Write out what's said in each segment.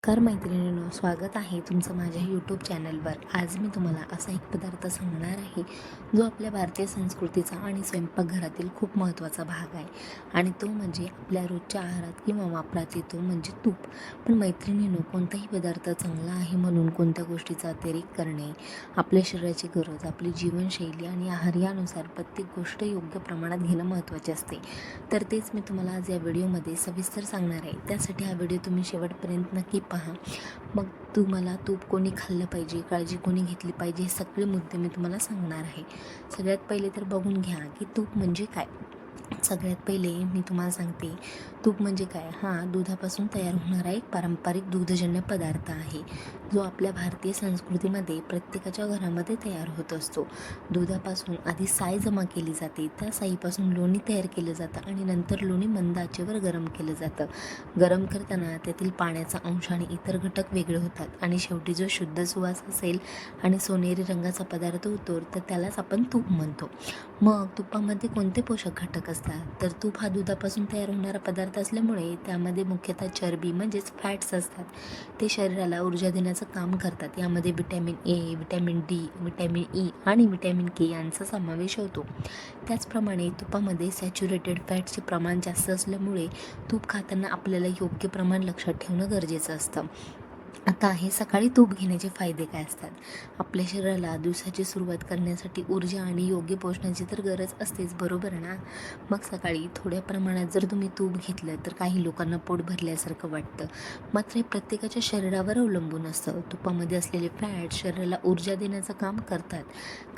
नमस्कार मैत्रिणींनो, स्वागत आहे तुमचं माझ्या यूट्यूब चॅनलवर. आज मी तुम्हाला असा एक पदार्थ सांगणार आहे जो आपल्या भारतीय संस्कृतीचा आणि स्वयंपाकघरातील खूप महत्त्वाचा भाग आहे आणि तो म्हणजे आपल्या रोजच्या आहारात किंवा वापरात येतो म्हणजे तूप. पण मैत्रिणींनो, कोणताही पदार्थ चांगला आहे म्हणून कोणत्या गोष्टीचा अतिरेक करणे, आपल्या शरीराची गरज, आपली जीवनशैली आणि आहार यानुसार प्रत्येक गोष्ट योग्य प्रमाणात घेणं महत्त्वाचे असते. तर तेच मी तुम्हाला आज या व्हिडिओमध्ये सविस्तर सांगणार आहे. त्यासाठी हा व्हिडिओ तुम्ही शेवटपर्यंत नक्की पहा. मग तुम्हाला तूप कोणी खाल्लं पाहिजे, काळजी कोणी घेतली पाहिजे, हे सगळे मुद्दे मी तुम्हाला सांगणार आहे. सगळ्यात पहिले तर बघून घ्या की तूप म्हणजे काय. सगळ्यात पहिले मी तुम्हाला सांगते, तूप म्हणजे काय. हा दुधापासून तयार होणारा एक पारंपरिक दुग्धजन्य पदार्थ आहे जो आपल्या भारतीय संस्कृतीमध्ये प्रत्येकाच्या घरामध्ये तयार होत असतो. दुधापासून आधी साय जमा केली जाते, त्या साईपासून लोणी तयार केलं जातं आणि नंतर लोणी मंद आचेवर गरम केलं जातं. गरम करताना त्यातील पाण्याचा अंश आणि इतर घटक वेगळे होतात आणि शेवटी जो शुद्ध सुवास असेल आणि सोनेरी रंगाचा पदार्थ होतो तर त्यालाच आपण तूप म्हणतो. मग तुपामध्ये कोणते पोषक घटक असतात, तर तूप हा दुधापासून तयार होणारा पदार्थ असल्यामुळे त्यामध्ये मुख्यतः चरबी म्हणजेच फॅट्स असतात. ते शरीराला ऊर्जा देण्याचं काम करतात. यामध्ये vitamin A, vitamin D, vitamin E आणि व्हिटॅमिन के यांचा समावेश होतो. त्याचप्रमाणे तुपामध्ये सॅच्युरेटेड फॅट्सचे प्रमाण जास्त असल्यामुळे तूप खाताना आपल्याला योग्य प्रमाण लक्षात ठेवणं गरजेचं असतं. आता हे सकाळी तूप घेण्याचे फायदे काय असतात. आपल्या शरीराला दिवसाची सुरुवात करण्यासाठी ऊर्जा आणि योग्य पोषणाची तर गरज असतेच, बरोबर ना. मग सकाळी थोड्या प्रमाणात जर तुम्ही तूप घेतलं तर काही लोकांना पोट भरल्यासारखं वाटतं. मात्र हे प्रत्येकाच्या शरीरावर अवलंबून असतं. तुपामध्ये असलेले फॅट शरीराला ऊर्जा देण्याचं काम करतात.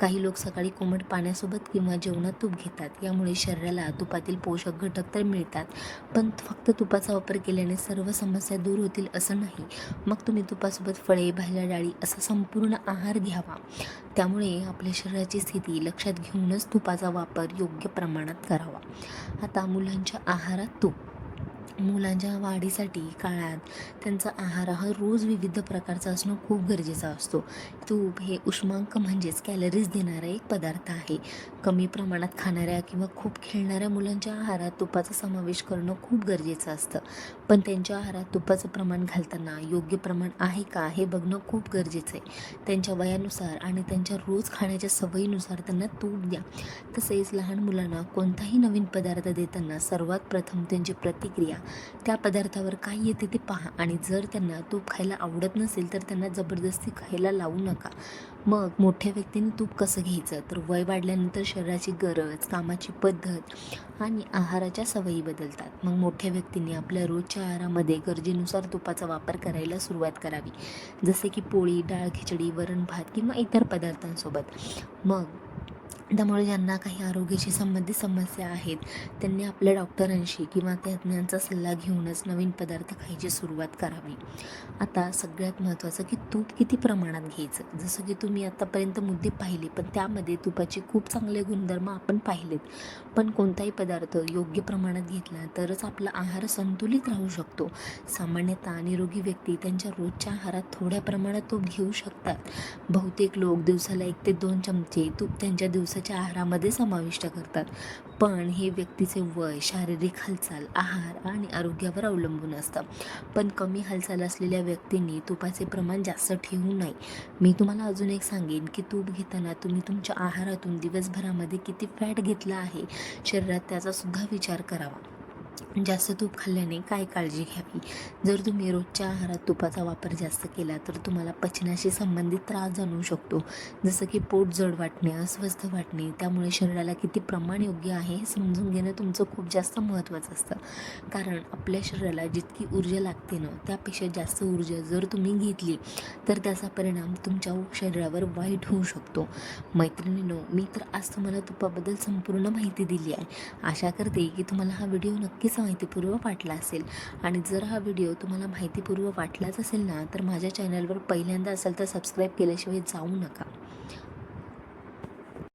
काही लोक सकाळी कोमट पाण्यासोबत किंवा जेवणात तूप घेतात. यामुळे शरीराला तुपातील पोषक घटक तर मिळतात, पण फक्त तुपाचा वापर केल्याने सर्व समस्या दूर होतील असं नाही. मग तुम्ही तुपासोबत फळे, भाज्या, डाळी असा संपूर्ण आहार घ्यावा. त्यामुळे आपल्या शरीराची स्थिती लक्षात घेऊनच तुपाचा वापर योग्य प्रमाणात करावा. आता मुलांच्या आहारात तूप. मुलांच्या वाढीसाठी काळात त्यांचा आहार हा रोज विविध प्रकारचा असणं खूप गरजेचा असतो. तूप हे उष्मांक म्हणजेच कॅलरीज देणारा एक पदार्थ आहे. कमी प्रमाणात खाणाऱ्या किंवा खूप खेळणाऱ्या मुलांच्या आहारात तुपाचा समावेश करणं खूप गरजेचं असतं. पण त्यांच्या आहारात तुपाचं प्रमाण घालताना योग्य प्रमाण आहे का हे बघणं खूप गरजेचं आहे. त्यांच्या वयानुसार आणि त्यांच्या रोज खाण्याच्या सवयीनुसार त्यांना तूप द्या. तसेच लहान मुलांना कोणताही नवीन पदार्थ देताना सर्वात प्रथम त्यांची प्रतिक्रिया त्या पदार्थावर काय येते ते पहा आणि जर त्यांना तूप खायला आवडत नसेल तर त्यांना जबरदस्ती खायला लावू नका. मग मोठ्या व्यक्तींनी तूप कसं घ्यायचं, तर वय वाढल्यानंतर शरीराची गरज, कामाची पद्धत आणि आहाराच्या सवयी बदलतात. मग मोठ्या व्यक्तींनी आपल्या रोजच्या आहारामध्ये गरजेनुसार तुपाचा वापर करायला सुरुवात करावी, जसे की पोळी, डाळ, खिचडी, वरण भात किंवा इतर पदार्थांसोबत. मग त्यामुळे ज्यांना काही आरोग्याशी संबंधित समस्या आहेत त्यांनी आपल्या डॉक्टरांशी किंवा तज्ज्ञांचा सल्ला घेऊनच नवीन पदार्थ खायची सुरुवात करावी. आता सगळ्यात महत्त्वाचं की तूप किती प्रमाणात घ्यायचं. जसं की तुम्ही आतापर्यंत मुद्दे पाहिले, पण त्यामध्ये तुपाचे खूप चांगले गुणधर्म आपण पाहिलेत. पण कोणताही पदार्थ योग्य प्रमाणात घेतला तरच आपला आहार संतुलित राहू शकतो. सामान्यतः निरोगी व्यक्ती त्यांच्या रोजच्या आहारात थोड्या प्रमाणात तूप घेऊ शकतात. बहुतेक लोक दिवसाला 1 ते 2 चमचे तूप त्यांच्या दिवसाच्या आहारामध्ये समाविष्ट करतात. पण हे व्यक्तीचे वय, शारीरिक हालचाल, आहार आणि आरोग्यावर अवलंबून असतं. पण कमी हालचाल असलेल्या व्यक्तींनी तुपाचे प्रमाण जास्त ठेवू नये. मी तुम्हाला अजून एक सांगेन की तूप घेताना तुम्ही तुमच्या आहारातून दिवसभरामध्ये किती फॅट घेतला आहे शरीरात त्याचा सुद्धा विचार करावा. जास्त तूप खाल्ल्याने काय काळजी घ्यावी. जर तुम्ही रोजच्या आहारात तुपाचा वापर जास्त केला तर तुम्हाला पचनाशी संबंधित त्रास जाणवू शकतो, जसं की पोट जड वाटणे, अस्वस्थ वाटणे. त्यामुळे शरीराला किती प्रमाण योग्य आहे हे समजून घेणं तुमचं खूप जास्त महत्त्वाचं असतं. कारण आपल्या शरीराला जितकी ऊर्जा लागते ना त्यापेक्षा जास्त ऊर्जा जर तुम्ही घेतली तर त्याचा परिणाम तुमच्या शरीरावर वाईट होऊ शकतो. मैत्रिणींनो, मी तर आज तुम्हाला तुपाबद्दल संपूर्ण माहिती दिली आहे. आशा करते की तुम्हाला हा व्हिडिओ नक्कीच माहितीपूर्व वाटला असेल आणि जर हा व्हिडिओ तुम्हाला माहितीपूर्व वाटलाच असेल ना तर माझ्या चॅनलवर पहिल्यांदा असेल तर सबस्क्राईब केल्याशिवाय जाऊ नका.